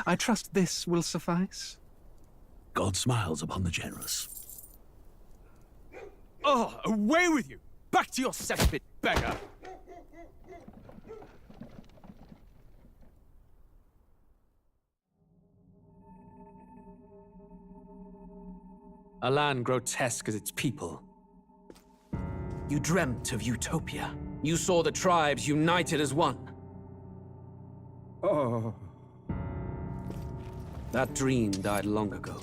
I trust this will suffice. God smiles upon the generous. Oh, away with you! Back to your cesspit, beggar! A land grotesque as its people. You dreamt of utopia. You saw the tribes united as one. Oh. That dream died long ago.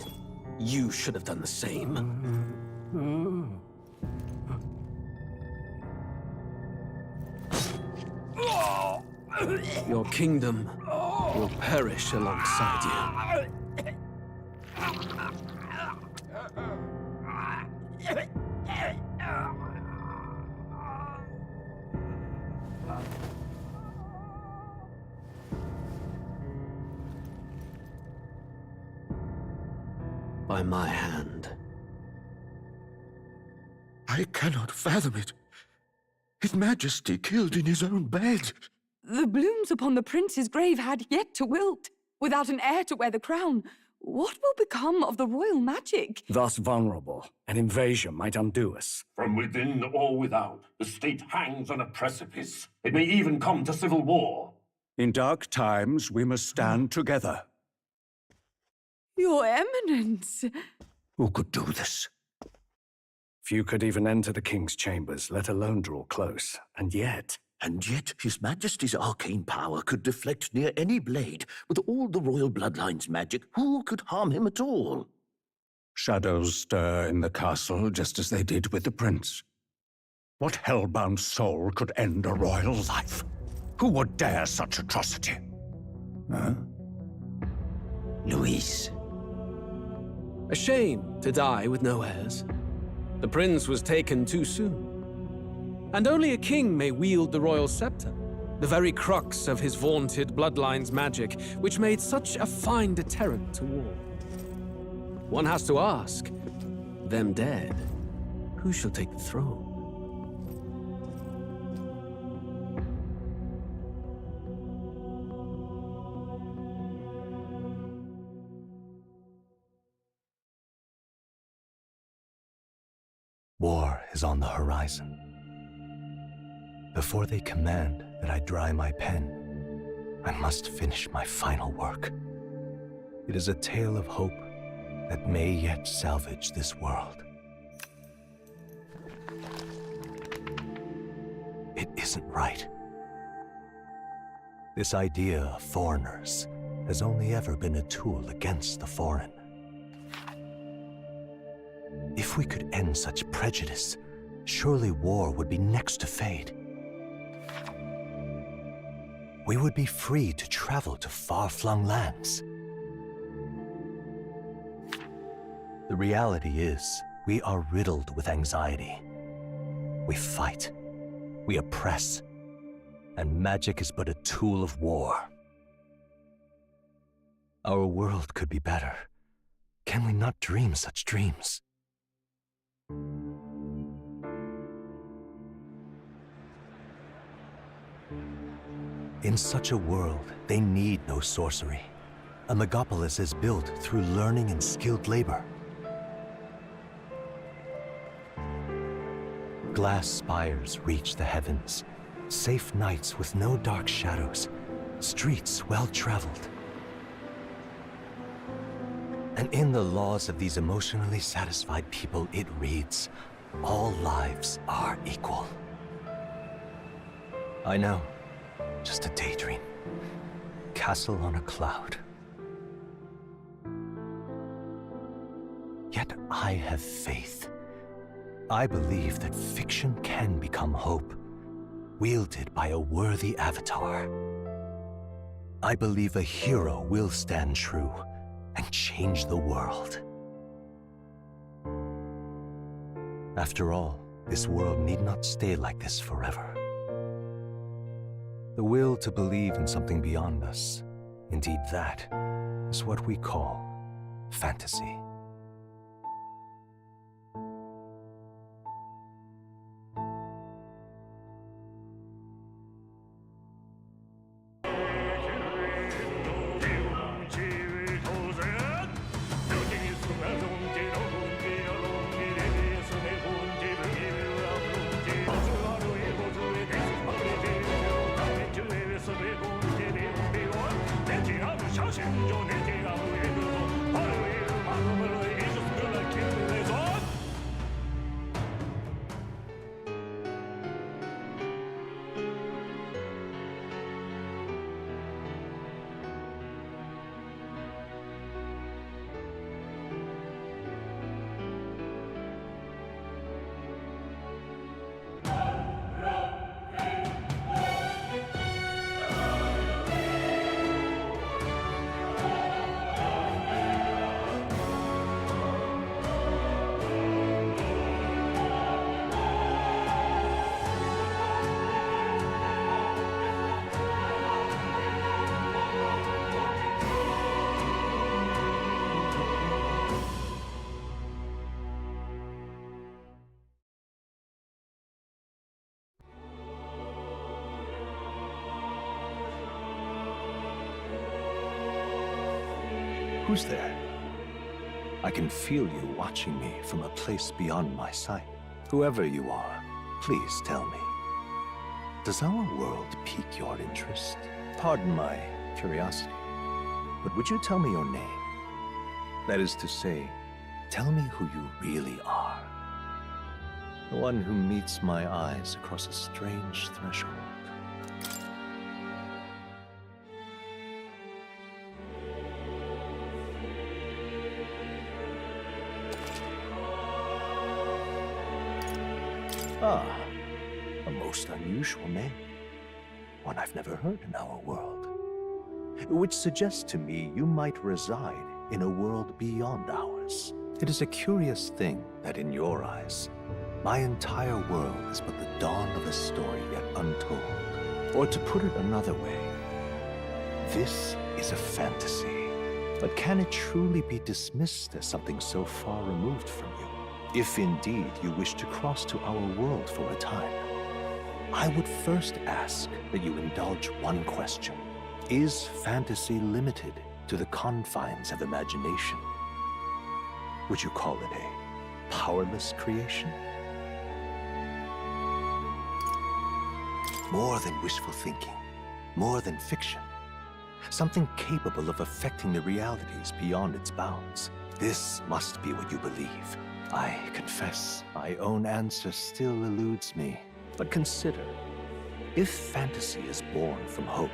You should have done the same. Your kingdom will perish alongside you. By my hand. I cannot fathom it. His Majesty killed in his own bed. The blooms upon the prince's grave had yet to wilt. Without an heir to wear the crown, what will become of the royal magic? Thus vulnerable, an invasion might undo us. From within or without, the state hangs on a precipice. It may even come to civil war. In dark times, we must stand together. Your Eminence! Who could do this? Few could even enter the king's chambers, let alone draw close. And yet His Majesty's arcane power could deflect near any blade. With all the royal bloodline's magic, who could harm him at all? shadows stir in the castle just as they did with the prince. What hellbound soul could end a royal life? Who would dare such atrocity? Huh? Luis. A shame to die with no heirs. The prince was taken too soon. And only a king may wield the royal scepter, the very crux of his vaunted bloodline's magic, which made such a fine deterrent to war. One has to ask, them dead, who shall take the throne? War is on the horizon. Before they command that I dry my pen, I must finish my final work. It is a tale of hope that may yet salvage this world. It isn't right. This idea of foreigners has only ever been a tool against the foreign. If we could end such prejudice, surely war would be next to fade. We would be free to travel to far-flung lands. The reality is, we are riddled with anxiety. We fight, we oppress, and magic is but a tool of war. Our world could be better. Can we not dream such dreams? In such a world, they need no sorcery. A megapolis is built through learning and skilled labor. Glass spires reach the heavens, safe nights with no dark shadows, streets well-traveled. And in the laws of these emotionally satisfied people, it reads, all lives are equal. I know, just a daydream. Castle on a cloud. Yet I have faith. I believe that fiction can become hope, wielded by a worthy avatar. I believe a hero will stand true and change the world. After all, this world need not stay like this forever. The will to believe in something beyond us, indeed that, is what we call fantasy. Who's there? I can feel you watching me from a place beyond my sight. Whoever you are, please tell me. Does our world pique your interest? Pardon my curiosity, but would you tell me your name? That is to say, tell me who you really are. The one who meets my eyes across a strange threshold. Ah, a most unusual name. One I've never heard in our world. Which suggests to me you might reside in a world beyond ours. It is a curious thing that in your eyes, my entire world is but the dawn of a story yet untold. Or to put it another way, this is a fantasy. But can it truly be dismissed as something so far removed from you? If indeed you wish to cross to our world for a time, I would first ask that you indulge one question. Is fantasy limited to the confines of imagination? Would you call it a powerless creation? More than wishful thinking, more than fiction. Something capable of affecting the realities beyond its bounds. This must be what you believe. I confess, my own answer still eludes me. But consider, if fantasy is born from hope,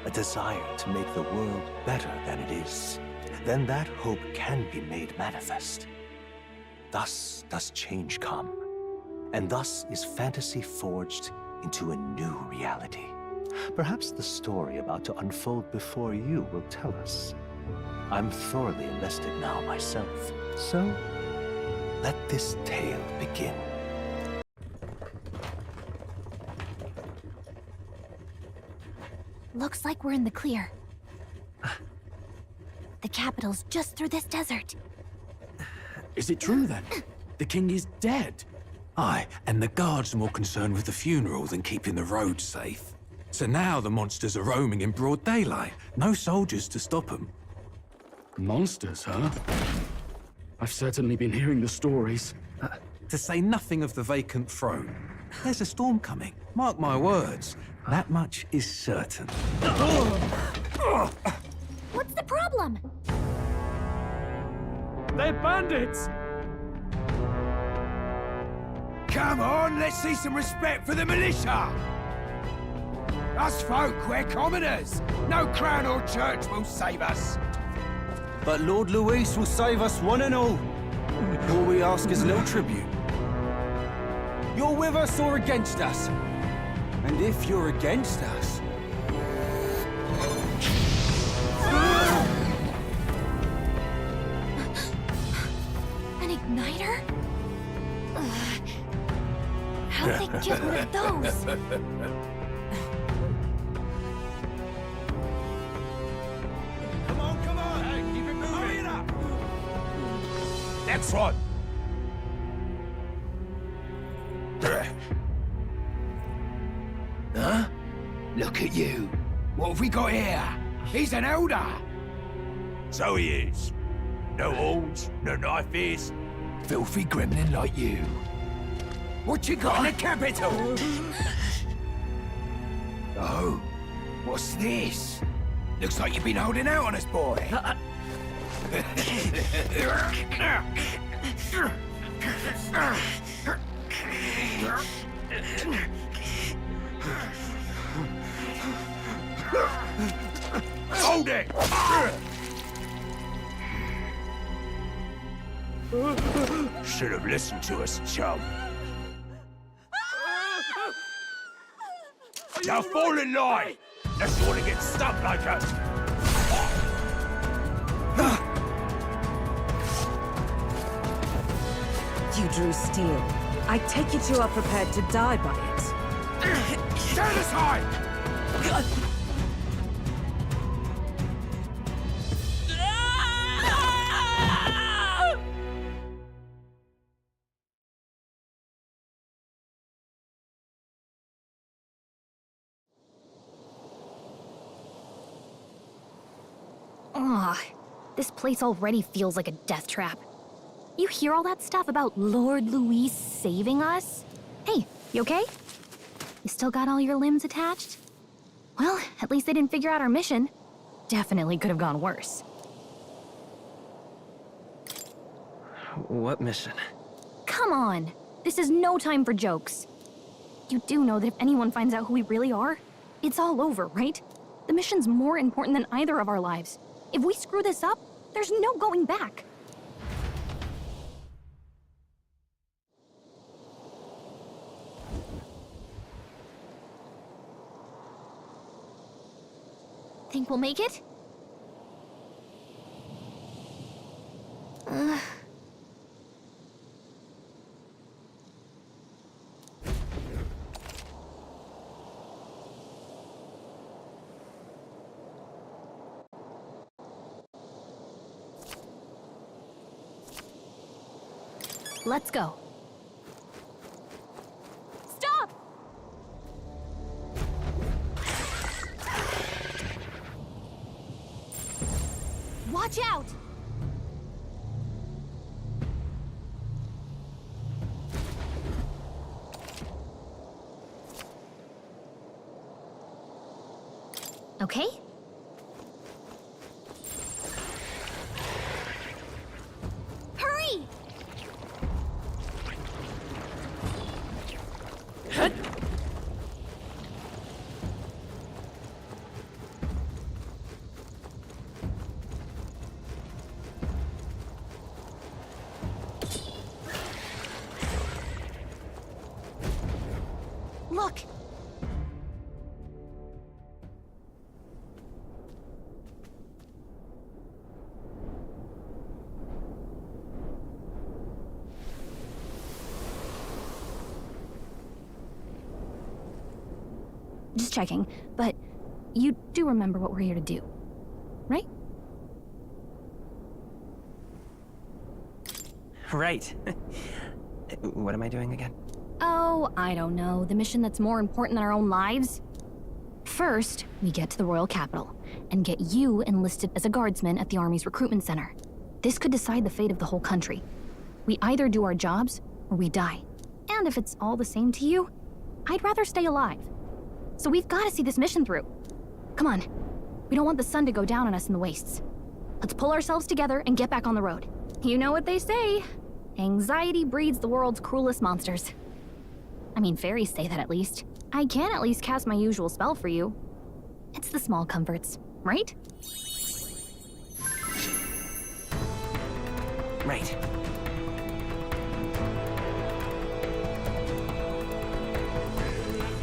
a desire to make the world better than it is, then that hope can be made manifest. Thus does change come, and thus is fantasy forged into a new reality. Perhaps the story about to unfold before you will tell us. I'm thoroughly invested now myself, so let this tale begin. Looks like we're in the clear. The capital's just through this desert. Is it true then? The king is dead? Aye, and the guards are more concerned with the funeral than keeping the roads safe. So now the monsters are roaming in broad daylight. No soldiers to stop them. Monsters, huh? I've certainly been hearing the stories. To say nothing of the vacant throne. There's a storm coming, mark my words. That much is certain. What's the problem? They're bandits! Come on, let's see some respect for the militia! Us folk, we're commoners. No crown or church will save us. But Lord Luis will save us one and all. All we ask is a little tribute. You're with us or against us? And if you're against us... An igniter? How'd they get one of those? Come on! Hey, keep it moving! Hurry it up! Next one! Huh? Look at you! What have we got here? He's an elder! So he is. No horns, no knife. Filthy gremlin like you. What you got in the capital? Oh, what's this? Looks like you've been holding out on us, boy. Hold it! Should have listened to us, chum. Now fall in line! Unless you want to get stuck like us. You drew steel. I take it you are prepared to die by it. Stand aside! Ugh, this place already feels like a death trap. You hear all that stuff about Lord Louis saving us? Hey, you okay? You still got all your limbs attached? Well, at least they didn't figure out our mission. Definitely could have gone worse. What mission? Come on! This is no time for jokes. You do know that if anyone finds out who we really are, it's all over, right? The mission's more important than either of our lives. If we screw this up, there's no going back. Think we'll make it? Let's go. Stop! Watch out! Okay? Hurry! Look! Just checking, but you do remember what we're here to do, right? Right. What am I doing again? Oh, I don't know. The mission that's more important than our own lives? First, we get to the royal capital and get you enlisted as a guardsman at the army's recruitment center. This could decide the fate of the whole country. We either do our jobs or we die. And if it's all the same to you, I'd rather stay alive. So we've got to see this mission through. Come on. We don't want the sun to go down on us in the wastes. Let's pull ourselves together and get back on the road. You know what they say. Anxiety breeds the world's cruelest monsters. I mean, fairies say that at least. I can at least cast my usual spell for you. It's the small comforts, right? Right.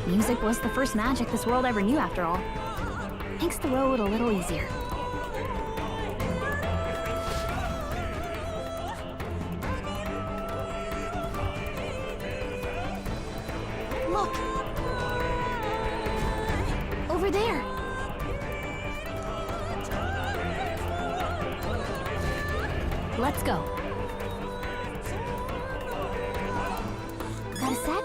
Music was the first magic this world ever knew, after all. Makes the road a little easier. Look! Over there! Let's go. Got a sec?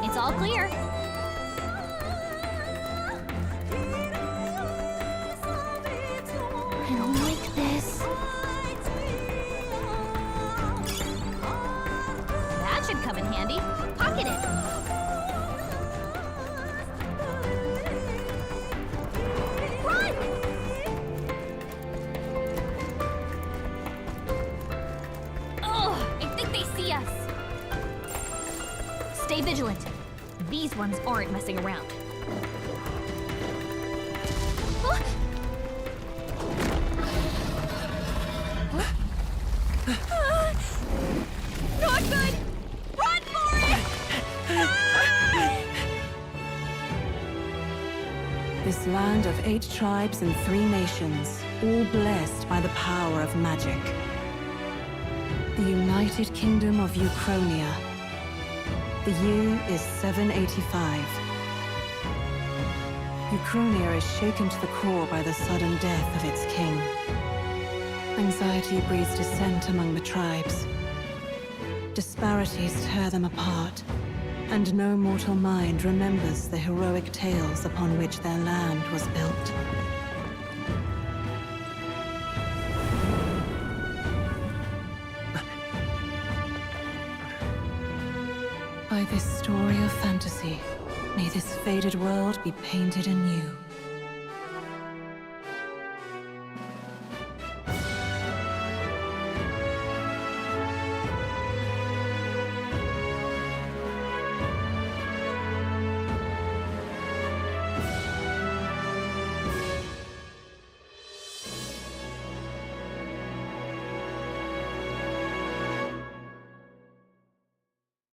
It's all clear. I don't like this. That should come in handy. Pocket it. Stay vigilant. These ones aren't messing around. Not good! Run for it! This land of 8 tribes and 3 nations, all blessed by the power of magic. The United Kingdom of Uchronia. The year is 785. Uchronia is shaken to the core by the sudden death of its king. Anxiety breeds dissent among the tribes. Disparities tear them apart, and no mortal mind remembers the heroic tales upon which their land was built. By this story of fantasy, may this faded world be painted anew.